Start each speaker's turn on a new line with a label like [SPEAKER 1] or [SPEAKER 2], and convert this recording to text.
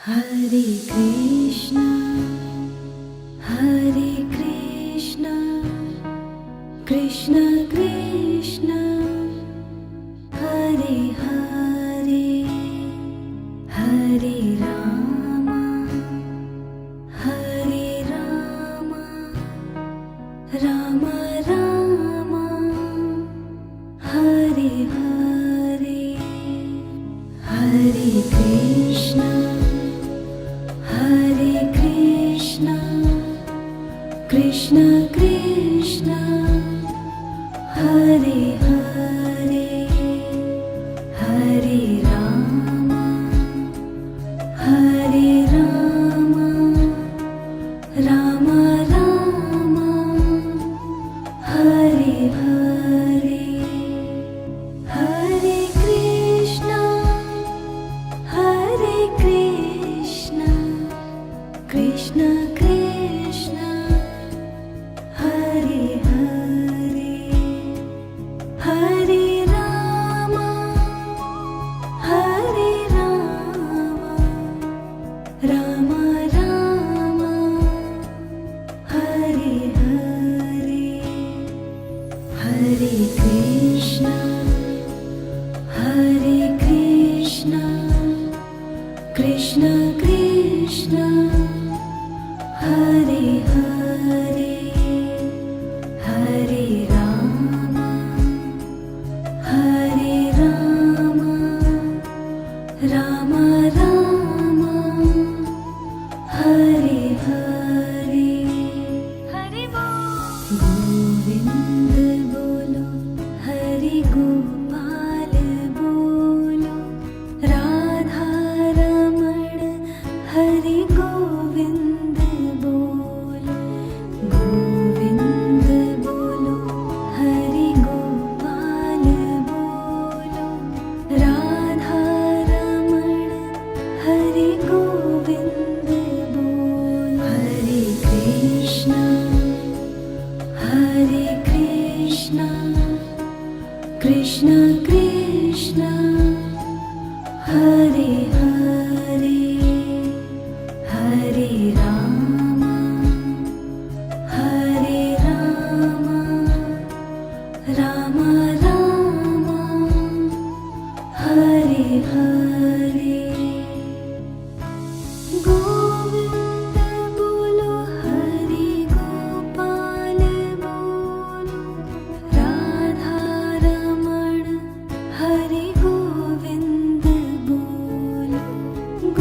[SPEAKER 1] Hare Krishna, Hare Krishna, Krishna Krishna, Hare Hare, Hare Rama, Hare Rama, Rama Rama, Hare Hare, Hare Krishna, Hare Krishna, Krishna Krishna, Hare Hare, Hare Rama, Hare Rama, Rama Rama, Hare Hare, Hare Krishna, Hare Krishna, Krishna Krishna, Hare Hare, Hare Rama, Hare Rama, Rama Rama, Hare Hare, Hare Krishna, Hare Krishna, Krishna Krishna, Hare Hare.